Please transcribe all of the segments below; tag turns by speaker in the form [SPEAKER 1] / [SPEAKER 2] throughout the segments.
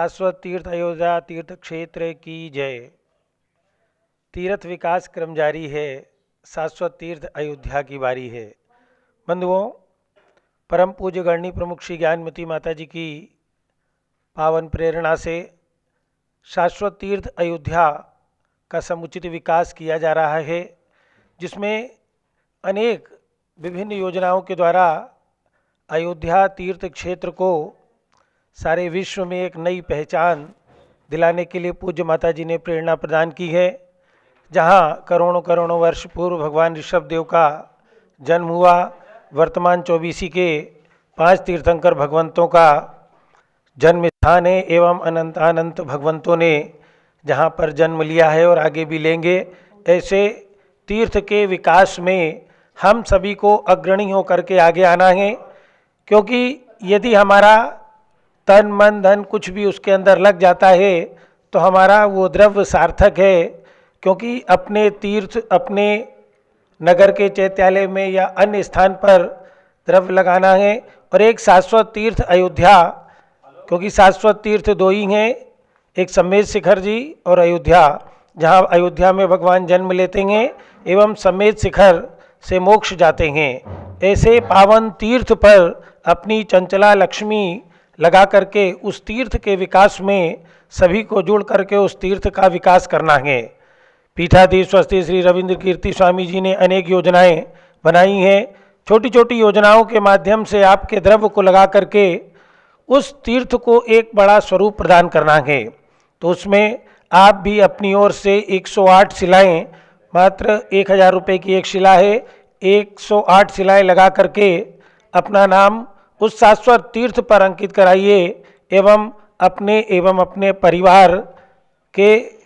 [SPEAKER 1] शाश्वत तीर्थ अयोध्या तीर्थ क्षेत्र की जय। तीर्थ विकास क्रम जारी है, शाश्वत तीर्थ अयोध्या की बारी है। बंधुओं, परम पूज्य गणनी प्रमुख श्री ज्ञानमती माता जी की पावन प्रेरणा से शाश्वत तीर्थ अयोध्या का समुचित विकास किया जा रहा है, जिसमें अनेक विभिन्न योजनाओं के द्वारा अयोध्या तीर्थ क्षेत्र को सारे विश्व में एक नई पहचान दिलाने के लिए पूज्य माता जी ने प्रेरणा प्रदान की है। जहाँ करोड़ों करोड़ों वर्ष पूर्व भगवान ऋषभदेव का जन्म हुआ, वर्तमान 24 के 5 तीर्थंकर भगवंतों का जन्म स्थान है एवं अनंत भगवंतों ने जहाँ पर जन्म लिया है और आगे भी लेंगे। ऐसे तीर्थ के विकास में हम सभी को अग्रणी होकर के आगे आना है, क्योंकि यदि हमारा तन मन धन कुछ भी उसके अंदर लग जाता है तो हमारा वो द्रव्य सार्थक है, क्योंकि अपने तीर्थ अपने नगर के चैत्यालय में या अन्य स्थान पर द्रव्य लगाना है। और एक शाश्वत तीर्थ अयोध्या, क्योंकि शाश्वत तीर्थ दो ही हैं, एक सम्मेद शिखर जी और अयोध्या, जहाँ अयोध्या में भगवान जन्म लेते हैं एवं सम्मेद शिखर से मोक्ष जाते हैं। ऐसे पावन तीर्थ पर अपनी चंचला लक्ष्मी लगा करके उस तीर्थ के विकास में सभी को जुड़ करके उस तीर्थ का विकास करना है। पीठाधीश स्वस्ति श्री रविंद्र कीर्ति स्वामी जी ने अनेक योजनाएं बनाई हैं। छोटी छोटी योजनाओं के माध्यम से आपके द्रव्य को लगा करके उस तीर्थ को एक बड़ा स्वरूप प्रदान करना है। तो उसमें आप भी अपनी ओर से 108 शिलाएँ, मात्र 1000 रुपये की एक शिला है, 108 शिलाएँ लगा करके अपना नाम उस शाश्वत तीर्थ पर अंकित कराइए एवं अपने परिवार के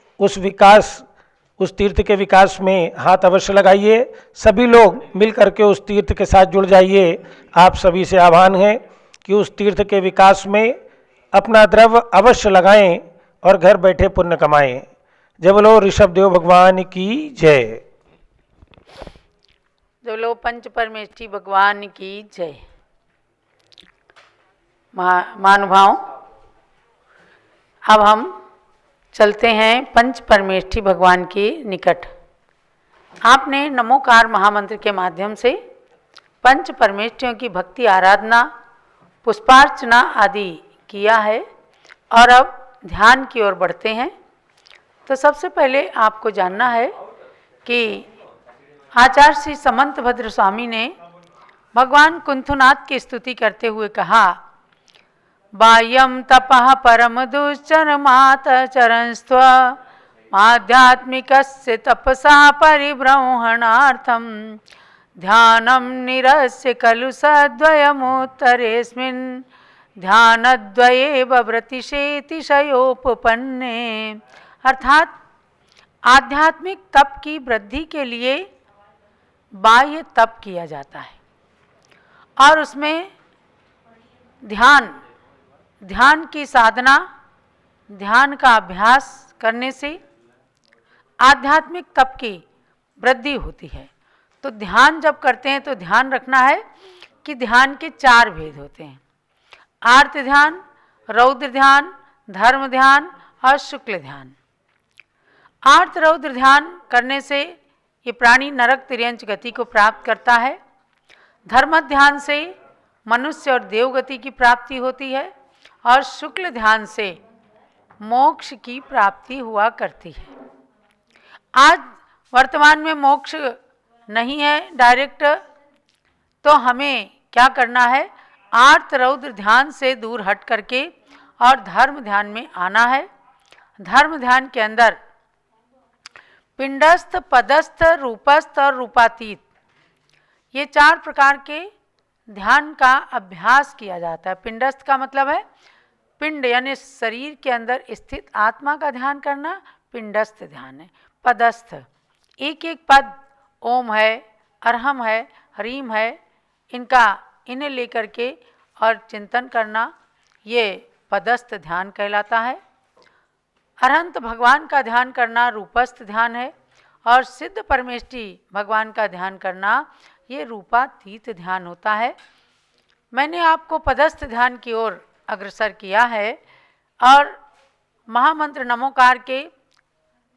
[SPEAKER 1] उस तीर्थ के विकास में हाथ अवश्य लगाइए। सभी लोग मिल करके उस तीर्थ के साथ जुड़ जाइए। आप सभी से आह्वान है कि उस तीर्थ के विकास में अपना द्रव्य अवश्य लगाएं और घर बैठे पुण्य कमाएं। जय बोलो ऋषभदेव भगवान की जय।
[SPEAKER 2] जय बोलो पंच परमेष्ठी भगवान की जय। महानुभाव, अब हम चलते हैं पंच परमेष्ठी भगवान के निकट। आपने नमोकार महामंत्र के माध्यम से पंच परमेष्ठियों की भक्ति आराधना पुष्पार्चना आदि किया है और अब ध्यान की ओर बढ़ते हैं। तो सबसे पहले आपको जानना है कि आचार्य श्री समंत भद्र स्वामी ने भगवान कुंथुनाथ की स्तुति करते हुए कहा, बाह्यम तपः परम दुश्चर मात चरणस्त्व आध्यात्मिकस्य तपसा परिब्रह्मणार्थम ध्यानम निरस्य खलु सद्वयमुत्तरेस्मिन् ध्यानद्वये बव्रतिशेतिशयोपपन्ने। अर्थात आध्यात्मिक तप की वृद्धि के लिए बाह्य तप किया जाता है और उसमें ध्यान की साधना, ध्यान का अभ्यास करने से आध्यात्मिक तप की वृद्धि होती है। तो ध्यान जब करते हैं तो ध्यान रखना है कि ध्यान के 4 भेद होते हैं, आर्त ध्यान, रौद्र ध्यान, धर्म ध्यान और शुक्ल ध्यान। आर्त रौद्र ध्यान करने से ये प्राणी नरक तिर्यंच गति को प्राप्त करता है। धर्म ध्यान से मनुष्य और देवगति की प्राप्ति होती है और शुक्ल ध्यान से मोक्ष की प्राप्ति हुआ करती है। आज वर्तमान में मोक्ष नहीं है डायरेक्ट, तो हमें क्या करना है, आर्त रौद्र ध्यान से दूर हट करके और धर्म ध्यान में आना है। धर्म ध्यान के अंदर पिंडस्थ, पदस्थ, रूपस्थ और रूपातीत, ये 4 प्रकार के ध्यान का अभ्यास किया जाता है। पिंडस्थ का मतलब है पिंड यानी शरीर के अंदर स्थित आत्मा का ध्यान करना, पिंडस्थ ध्यान है। पदस्थ, एक एक पद, ओम है, अरहम है, हरीम है, इन्हें लेकर के और चिंतन करना, ये पदस्थ ध्यान कहलाता है। अरहंत भगवान का ध्यान करना रूपस्थ ध्यान है और सिद्ध परमेष्ठी भगवान का ध्यान करना ये रूपातीत ध्यान होता है। मैंने आपको पदस्थ ध्यान की ओर अग्रसर किया है और महामंत्र नमोकार के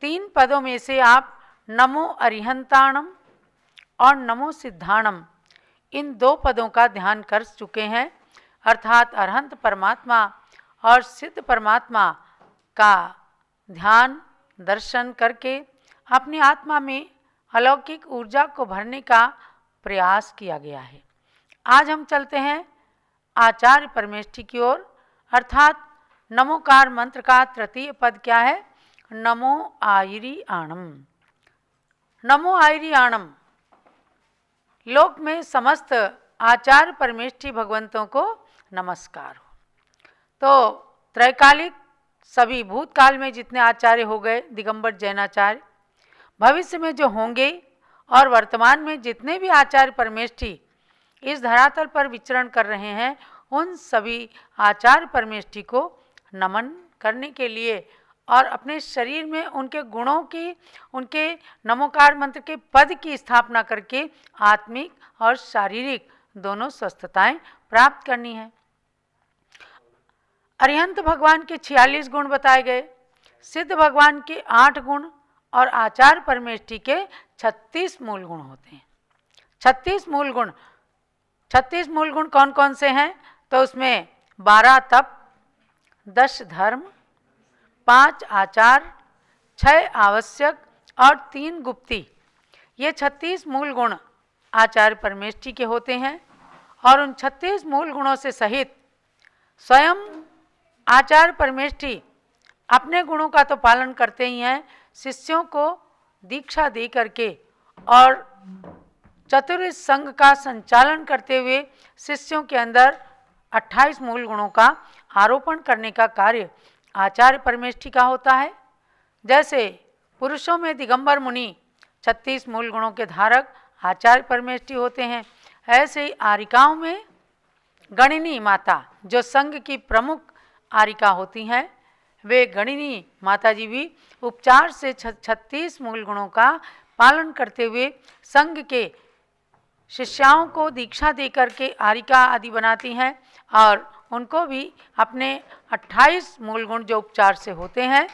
[SPEAKER 2] 3 पदों में से आप नमो अरिहंताणम और नमो सिद्धाणम इन 2 पदों का ध्यान कर चुके हैं, अर्थात अरहंत परमात्मा और सिद्ध परमात्मा का ध्यान दर्शन करके अपनी आत्मा में अलौकिक ऊर्जा को भरने का प्रयास किया गया है। आज हम चलते हैं आचार्य परमेष्ठी की ओर, अर्थात नमोकार मंत्र का तृतीय पद क्या है? नमो आयरी आणम। नमो आयरी आणम। लोक में समस्त आचार्य परमेष्ठी भगवंतों को नमस्कार हो। तो त्रैकालिक सभी भूतकाल में जितने आचार्य हो गए दिगंबर जैनाचार्य, भविष्य में जो होंगे और वर्तमान में जितने भी आचार्य परमेष्ठी इस धरातल पर विचरण कर रहे हैं, उन सभी आचार्य परमेष्ठी को नमन करने के लिए और अपने शरीर में उनके गुणों की, उनके नमोकार मंत्र के पद की स्थापना करके आत्मिक और शारीरिक दोनों स्वस्थताएं प्राप्त करनी है। अरिहंत भगवान के 46 गुण बताए गए, सिद्ध भगवान के 8 गुण और आचार्य परमेष्ठी के 36 मूल गुण होते हैं। 36 मूल गुण। 36 मूल गुण कौन कौन से हैं? तो उसमें 12 तप, 10 धर्म, 5 आचार, 6 आवश्यक और 3 गुप्ती, ये 36 मूल गुण आचार्य परमेष्ठी के होते हैं। और उन 36 मूल गुणों से सहित स्वयं आचार्य परमेष्ठी अपने गुणों का तो पालन करते ही हैं, शिष्यों को दीक्षा दे करके और चतुर्विध संघ का संचालन करते हुए शिष्यों के अंदर 28 मूल गुणों का आरोपण करने का कार्य आचार्य परमेष्ठी का होता है। जैसे पुरुषों में दिगंबर मुनि 36 मूल गुणों के धारक आचार्य परमेष्ठी होते हैं, ऐसे ही आरिकाओं में गणिनी माता जो संघ की प्रमुख आरिका होती हैं, वे गणिनी माता जी भी उपचार से 36 मूल गुणों का पालन करते हुए संघ के शिष्याओं को दीक्षा देकर के आरिका आदि बनाती हैं और उनको भी अपने 28 मूल गुण जो उपचार से होते हैं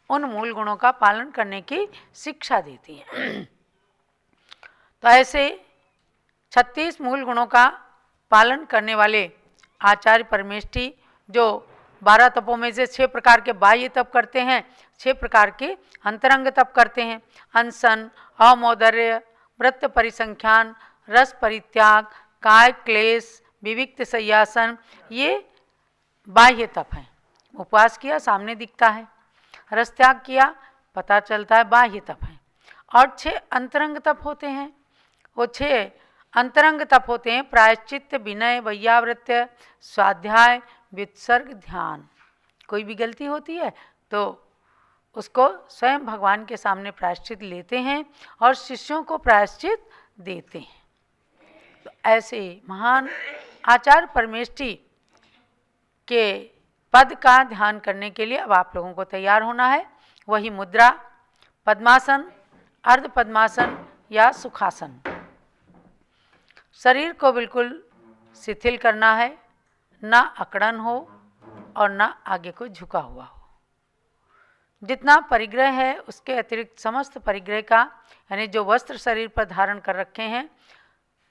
[SPEAKER 2] उन मूल गुणों का पालन करने की शिक्षा देती हैं। तो ऐसे 36 मूल गुणों का पालन करने वाले आचार्य परमेष्ठी जो 12 तपों में से 6 प्रकार के बाह्य तप करते हैं, 6 प्रकार के अंतरंग तप करते हैं। अनशन, अमौदर्य, व्रत परिसंख्यान, रस परित्याग, काय क्लेश, विविक्त सय्यासन, ये बाह्य तप हैं। उपवास किया सामने दिखता है, रस त्याग किया पता चलता है, बाह्य तप है। और 6 अंतरंग तप होते हैं। वो 6 अंतरंग तप होते हैं प्रायश्चित, विनय, वैयावृत्य, स्वाध्याय, वित्सर्ग, ध्यान। कोई भी गलती होती है तो उसको स्वयं भगवान के सामने प्रायश्चित लेते हैं और शिष्यों को प्रायश्चित देते हैं। तो ऐसे महान आचार्य परमेष्ठी के पद का ध्यान करने के लिए अब आप लोगों को तैयार होना है। वही मुद्रा, पद्मासन, अर्ध पद्मासन या सुखासन। शरीर को बिल्कुल शिथिल करना है, ना अकड़न हो और ना आगे को झुका हुआ हो। जितना परिग्रह है उसके अतिरिक्त समस्त परिग्रह का, यानी जो वस्त्र शरीर पर धारण कर रखे हैं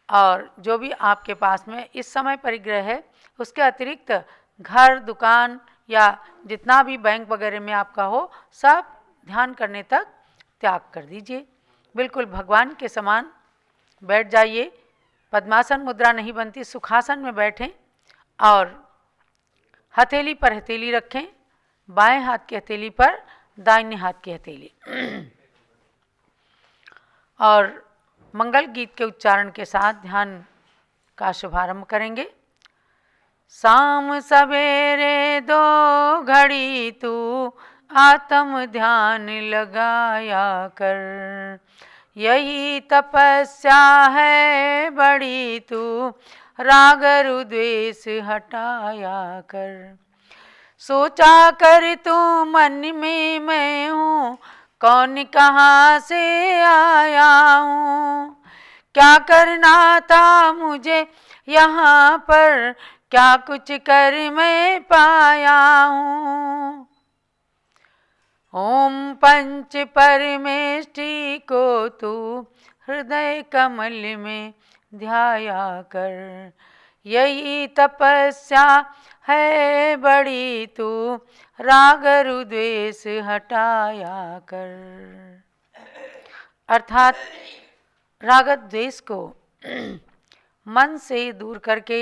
[SPEAKER 2] और जो भी आपके पास में इस समय परिग्रह है, उसके अतिरिक्त घर, दुकान या जितना भी बैंक वगैरह में आपका हो, सब ध्यान करने तक त्याग कर दीजिए। बिल्कुल भगवान के समान बैठ जाइए। पद्मासन मुद्रा नहीं बनती, सुखासन में बैठें और हथेली पर हथेली रखें, बाएं हाथ की हथेली पर दाहिने हाथ की हथेली, और मंगल गीत के उच्चारण के साथ ध्यान का शुभारंभ करेंगे। शाम सवेरे 2 घड़ी तू आत्म ध्यान लगाया कर, यही तपस्या है बड़ी तू राग द्वेष हटाया कर। सोचा कर तू मन में मैं हूँ, कौन कहाँ से आया हूँ, क्या करना था मुझे यहाँ पर, क्या कुछ कर मैं पाया हूँ। ओम पंच परमेष्टि को तू हृदय कमल में ध्याया कर, यही तपस्या है बड़ी, तू राग रुद्वेष हटाया कर। अर्थात राग द्वेष को मन से दूर करके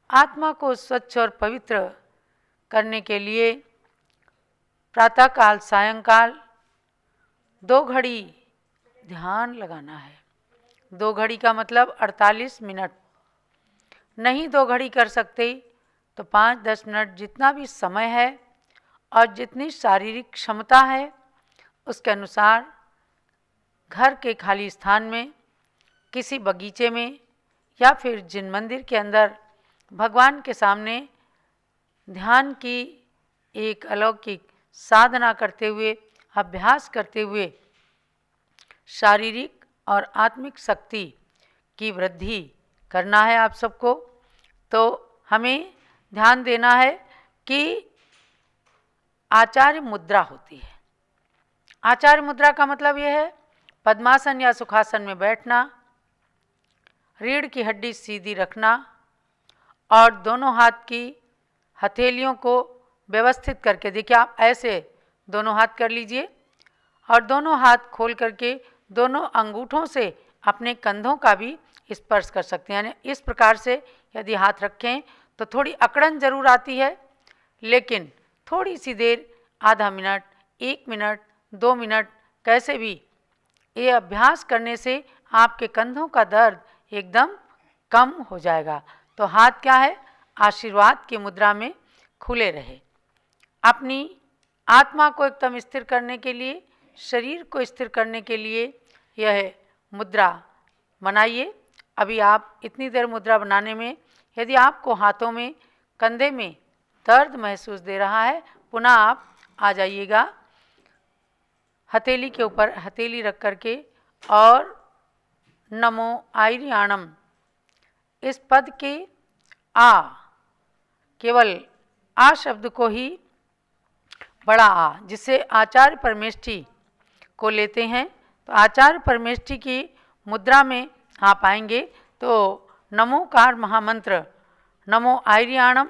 [SPEAKER 2] आत्मा को स्वच्छ और पवित्र करने के लिए प्रातःकाल सायंकाल 2 घड़ी ध्यान लगाना है। 2 घड़ी का मतलब 48 मिनट, नहीं 2 घड़ी कर सकते तो 5-10 मिनट, जितना भी समय है और जितनी शारीरिक क्षमता है उसके अनुसार घर के खाली स्थान में, किसी बगीचे में या फिर जिन मंदिर के अंदर भगवान के सामने ध्यान की एक अलौकिक साधना करते हुए, अभ्यास करते हुए शारीरिक और आत्मिक शक्ति की वृद्धि करना है आप सबको। तो हमें ध्यान देना है कि आचार्य मुद्रा होती है। आचार्य मुद्रा का मतलब यह है पद्मासन या सुखासन में बैठना, रीढ़ की हड्डी सीधी रखना और दोनों हाथ की हथेलियों को व्यवस्थित करके, देखिए आप ऐसे दोनों हाथ कर लीजिए और दोनों हाथ खोल करके दोनों अंगूठों से अपने कंधों का भी स्पर्श कर सकते हैं। यानी इस प्रकार से यदि हाथ रखें तो थोड़ी अकड़न जरूर आती है, लेकिन थोड़ी सी देर, आधा मिनट, 1 मिनट, 2 मिनट, कैसे भी ये अभ्यास करने से आपके कंधों का दर्द एकदम कम हो जाएगा। तो हाथ क्या है, आशीर्वाद की मुद्रा में खुले रहे। अपनी आत्मा को एकदम स्थिर करने के लिए, शरीर को स्थिर करने के लिए यह मुद्रा बनाइए। अभी आप इतनी देर मुद्रा बनाने में यदि आपको हाथों में, कंधे में दर्द महसूस दे रहा है, पुनः आप आ जाइएगा हथेली के ऊपर हथेली रख करके और नमो आयर्याणम इस पद के आ, केवल आ शब्द को ही बड़ा आ, जिससे आचार्य परमेष्टि को लेते हैं, तो आचार्य परमेष्टि की मुद्रा में आप आएंगे तो नमोकार महामंत्र नमो आयर्याणम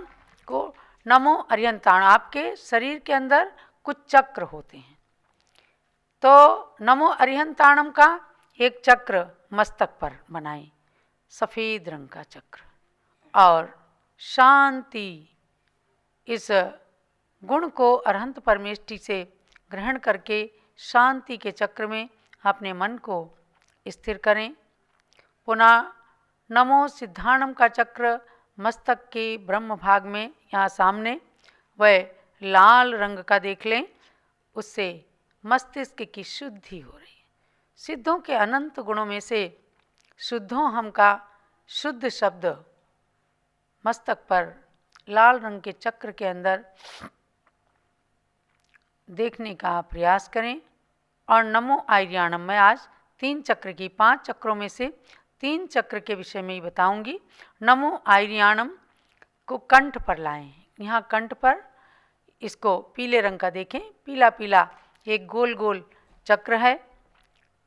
[SPEAKER 2] को नमो अर्यंताण, आपके शरीर के अंदर कुछ चक्र होते हैं, तो नमो अर्यंताणम का एक चक्र मस्तक पर बनाएं, सफ़ेद रंग का चक्र, और शांति इस गुण को अरहंत परमेष्टि से ग्रहण करके शांति के चक्र में अपने मन को स्थिर करें। पुनः नमो सिद्धाणम का चक्र मस्तक के ब्रह्म भाग में यहाँ सामने वह लाल रंग का देख लें, उससे मस्तिष्क की शुद्धि हो रही है। सिद्धों के अनंत गुणों में से शुद्धों हम का शुद्ध शब्द मस्तक पर लाल रंग के चक्र के अंदर देखने का प्रयास करें। और नमो आयर्याणम में आज 3 चक्र की, 5 चक्रों में से 3 चक्र के विषय में ही बताऊंगी। नमो आयर्याणम को कंठ पर लाएं, यहाँ कंठ पर इसको पीले रंग का देखें, पीला पीला एक गोल गोल चक्र है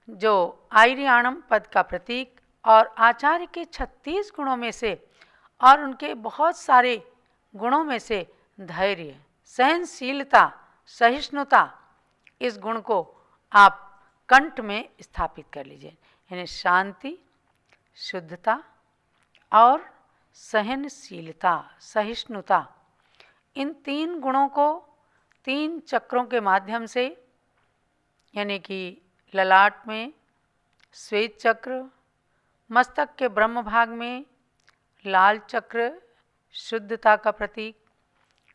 [SPEAKER 2] जो आयर्याणम पद का प्रतीक और आचार्य के 36 गुणों में से और उनके बहुत सारे गुणों में से धैर्य, सहनशीलता, सहिष्णुता, इस गुण को आप कंठ में स्थापित कर लीजिए। यानी शांति, शुद्धता और सहनशीलता, सहिष्णुता, इन 3 गुणों को 3 चक्रों के माध्यम से, यानी कि ललाट में श्वेत चक्र, मस्तक के ब्रह्म भाग में लाल चक्र शुद्धता का प्रतीक,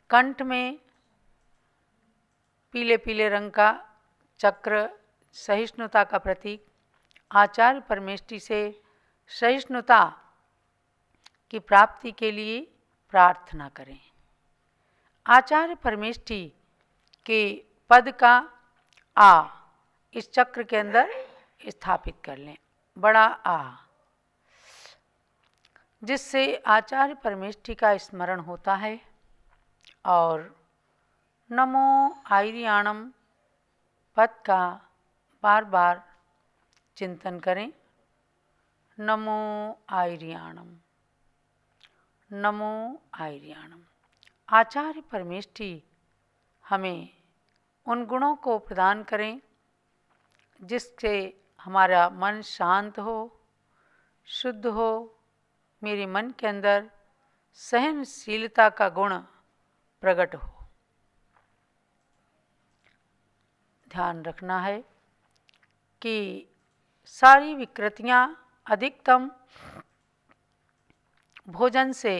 [SPEAKER 2] कंठ में पीले पीले रंग का चक्र सहिष्णुता का प्रतीक, आचार्य परमेष्टि से सहिष्णुता की प्राप्ति के लिए प्रार्थना करें। आचार्य परमेष्टि के पद का आ इस चक्र के अंदर स्थापित कर लें, बड़ा आ, जिससे आचार्य परमेष्टि का स्मरण होता है। और नमो आयर्याणम पद का बार बार चिंतन करें। नमो आयर्याणम, नमो आयर्याणम। आचार्य परमेष्ठी हमें उन गुणों को प्रदान करें जिससे हमारा मन शांत हो, शुद्ध हो, मेरे मन के अंदर सहनशीलता का गुण प्रकट हो। ध्यान रखना है कि सारी विकृतियाँ अधिकतम भोजन से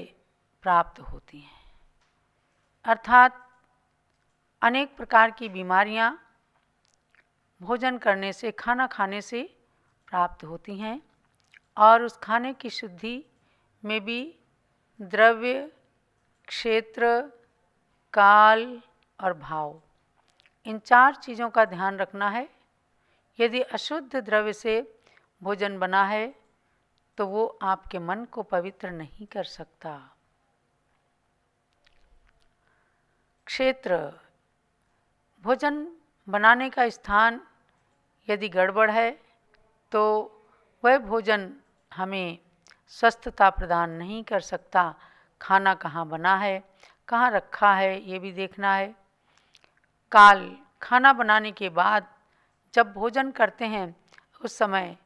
[SPEAKER 2] प्राप्त होती हैं, अर्थात अनेक प्रकार की बीमारियाँ भोजन करने से, खाना खाने से प्राप्त होती हैं। और उस खाने की शुद्धि में भी द्रव्य, क्षेत्र, काल और भाव, इन 4 चीज़ों का ध्यान रखना है। यदि अशुद्ध द्रव्य से भोजन बना है तो वो आपके मन को पवित्र नहीं कर सकता। क्षेत्र, भोजन बनाने का स्थान यदि गड़बड़ है तो वह भोजन हमें स्वस्थता प्रदान नहीं कर सकता। खाना कहाँ बना है, कहाँ रखा है, ये भी देखना है। काल, खाना बनाने के बाद जब भोजन करते हैं उस समय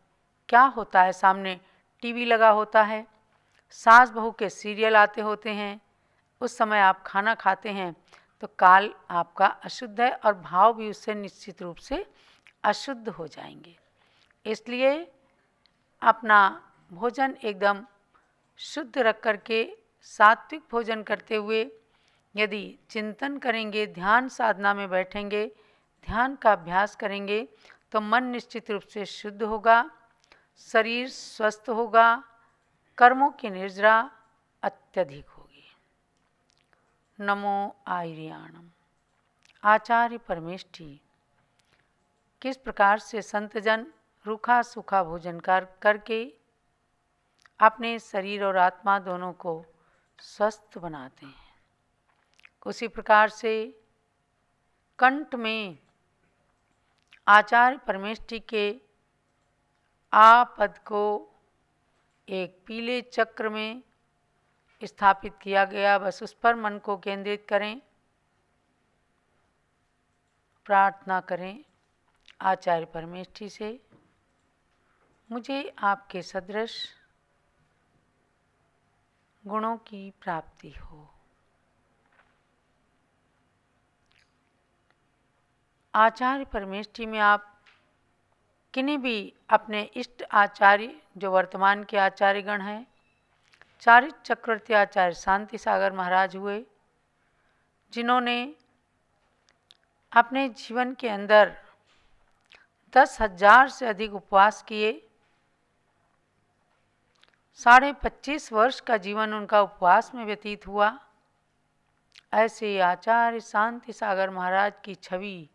[SPEAKER 2] क्या होता है, सामने टीवी लगा होता है, सास बहू के सीरियल आते होते हैं, उस समय आप खाना खाते हैं तो काल आपका अशुद्ध है और भाव भी उससे निश्चित रूप से अशुद्ध हो जाएंगे। इसलिए अपना भोजन एकदम शुद्ध रख कर के सात्विक भोजन करते हुए यदि चिंतन करेंगे, ध्यान साधना में बैठेंगे, ध्यान का अभ्यास करेंगे तो मन निश्चित रूप से शुद्ध होगा, शरीर स्वस्थ होगा, कर्मों की निर्जरा अत्यधिक होगी। नमो आयर्याणम। आचार्य परमेष्ठी किस प्रकार से संतजन रूखा सूखा भोजन करके अपने शरीर और आत्मा दोनों को स्वस्थ बनाते हैं, उसी प्रकार से कंठ में आचार्य परमेष्ठी के आ पद को एक पीले चक्र में स्थापित किया गया। बस उस पर मन को केंद्रित करें, प्रार्थना करें आचार्य परमेष्ठी से, मुझे आपके सदृश गुणों की प्राप्ति हो। आचार्य परमेष्ठी में आप किन्हीं भी अपने इष्ट आचार्य जो वर्तमान के आचार्यगण हैं, चारित्र चक्रवर्ती आचार्य शांति सागर महाराज हुए, जिन्होंने अपने जीवन के अंदर 10,000 से अधिक उपवास किए, 25.5 वर्ष का जीवन उनका उपवास में व्यतीत हुआ। ऐसे आचार्य शांति सागर महाराज की छवि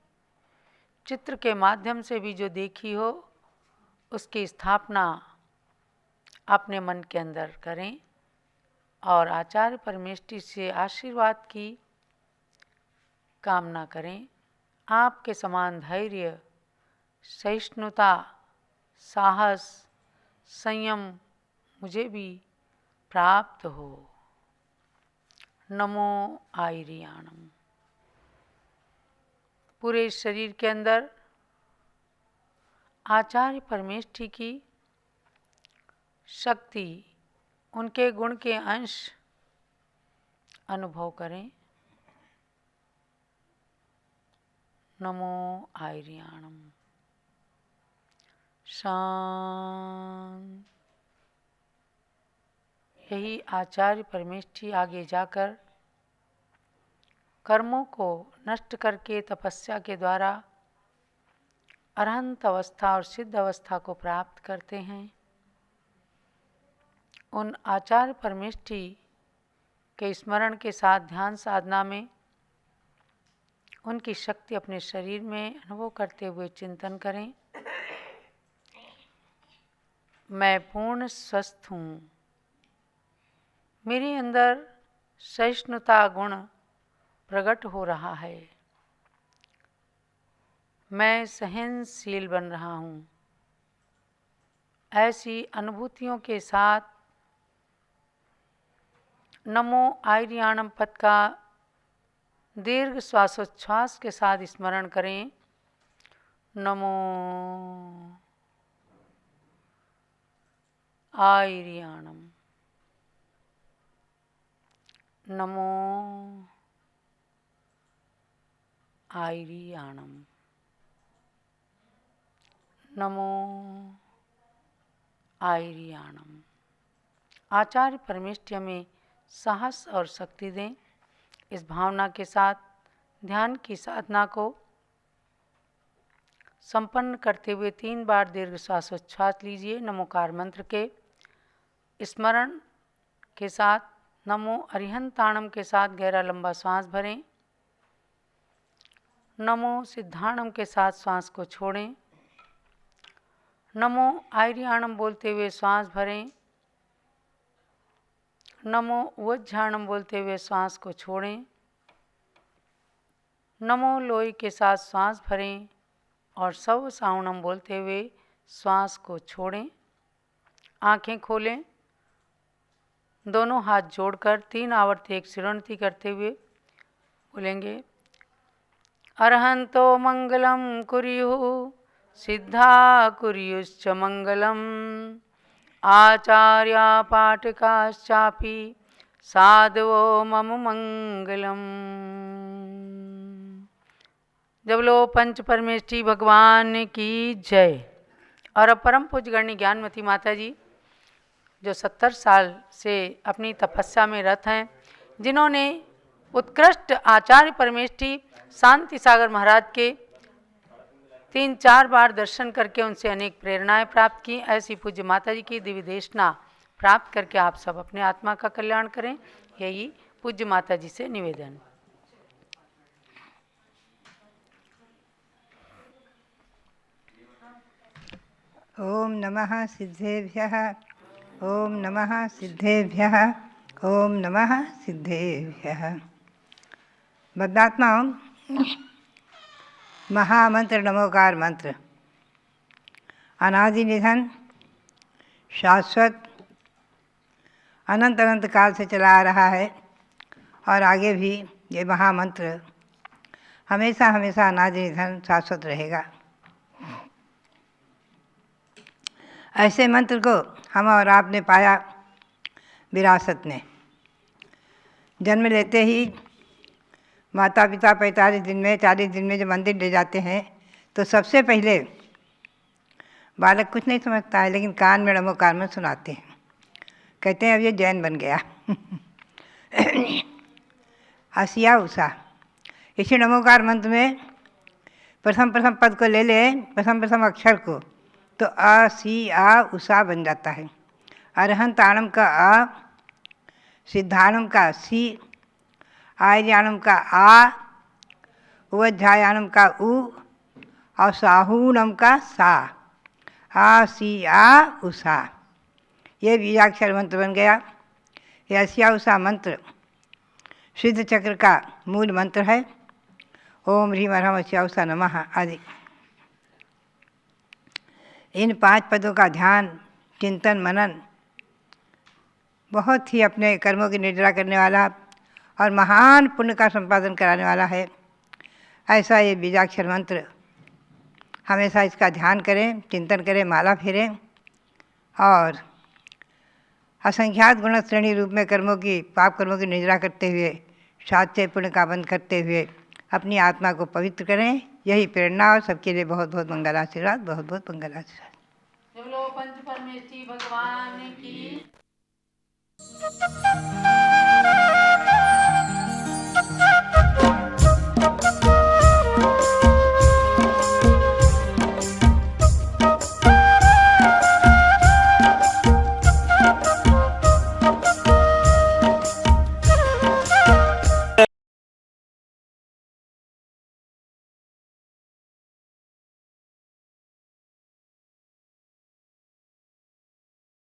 [SPEAKER 2] चित्र के माध्यम से भी जो देखी हो, उसकी स्थापना अपने मन के अंदर करें और आचार्य परमेष्ठी से आशीर्वाद की कामना करें। आपके समान धैर्य, सहिष्णुता, साहस, संयम मुझे भी प्राप्त हो। नमो आयर्याणम। पूरे शरीर के अंदर आचार्य परमेष्ठी की शक्ति, उनके गुण के अंश अनुभव करें। नमो आयर्याणम। शांत। यही आचार्य परमेष्ठी आगे जाकर कर्मों को नष्ट करके तपस्या के द्वारा अरहंत अवस्था और सिद्ध अवस्था को प्राप्त करते हैं। उन आचार्य परमेष्ठी के स्मरण के साथ ध्यान साधना में उनकी शक्ति अपने शरीर में अनुभव करते हुए चिंतन करें। मैं पूर्ण स्वस्थ हूँ, मेरे अंदर सहिष्णुता गुण प्रकट हो रहा है। मैं सहनशील बन रहा हूँ। ऐसी अनुभूतियों के साथ नमो आयरियाणम पद का दीर्घ श्वासोच्छ्वास के साथ स्मरण करें। नमो आयरियाणम, नमो आयरियाणम, नमो आयरियाणम। आचार्य परमेष्ठिय में साहस और शक्ति दें। इस भावना के साथ ध्यान की साधना को संपन्न करते हुए 3 बार दीर्घ श्वासोच्छ्वास लीजिए। नमोकार मंत्र के स्मरण के साथ नमो अरिहंताणम के साथ गहरा लंबा श्वास भरें। नमो सिद्धाणम के साथ श्वास को छोड़ें। नमो आयरियाणम बोलते हुए श्वास भरें। नमो उज्झाणम बोलते हुए श्वास को छोड़ें। नमो लोई के साथ श्वास भरें और सव सावणम बोलते हुए श्वास को छोड़ें। आंखें खोलें। दोनों हाथ जोड़कर 3 आवर्त एक शिरोन्नति करते हुए बोलेंगे, अरहंतो मंगलम कुर्युः सिद्धा कुर्युश्च मंगलम आचार्या पाठकाश्चापि साधवो मम मंगलम। जब लो पंच परमेष्ठी भगवान की जय। और अब परम पूज्य गणनी ज्ञानमती माता जी जो 70 साल से अपनी तपस्या में रत हैं, जिन्होंने उत्कृष्ट आचार्य परमेष्ठी शांति सागर महाराज के 3-4 बार दर्शन करके उनसे अनेक प्रेरणाएं प्राप्त की, ऐसी पूज्य माता जी की दिव्य देशना प्राप्त करके आप सब अपने आत्मा का कल्याण करें, यही पूज्य माता जी से निवेदन।
[SPEAKER 3] ओम नमः सिद्धेभ्यः, ओम नमः सिद्धेभ्यः, ओम नमः सिद्धेभ्यः। बद्धात्माओं, महामंत्र नमोकार मंत्र अनादि निधन शाश्वत अनंत अनंत काल से चला आ रहा है और आगे भी ये महामंत्र हमेशा हमेशा अनादि निधन शाश्वत रहेगा। ऐसे मंत्र को हम और आपने पाया विरासत में। जन्म लेते ही माता पिता 45 दिन में 40 दिन में जब मंदिर ले जाते हैं तो सबसे पहले बालक कुछ नहीं समझता है, लेकिन कान में नमोकार में सुनाते हैं, कहते हैं अब ये जैन बन गया। आसिया उषा, इसी नमोकार मंत्र में प्रथम पद को ले लें, प्रथम अक्षर को, तो आ सी आ उषा बन जाता है। अरहंताणम का आ, सिद्धाणम का सी, आयर्याणम का आ, उज्झायाणम का उ और साहूणम का सा। आ सी आ उषा, ये बीजाक्षर मंत्र बन गया। यह आसिया उषा मंत्र सिद्ध चक्र का मूल मंत्र है। ओम ह्रीम अरहम आसिया उषा नमः आदि। इन 5 पदों का ध्यान, चिंतन, मनन बहुत ही अपने कर्मों की निद्रा करने वाला और महान पुण्य का संपादन कराने वाला है। ऐसा ये बीजाक्षर मंत्र हमेशा इसका ध्यान करें, चिंतन करें, माला फेरें और असंख्यात गुण श्रेणी रूप में कर्मों की, पाप कर्मों की निद्रा करते हुए, सात्य पुण्य का बंद करते हुए अपनी आत्मा को पवित्र करें। यही प्रेरणा और सबके लिए बहुत बहुत मंगल आशीर्वाद, बहुत बहुत मंगल आशीर्वाद।
[SPEAKER 2] पंच परमेष्ठी भगवान की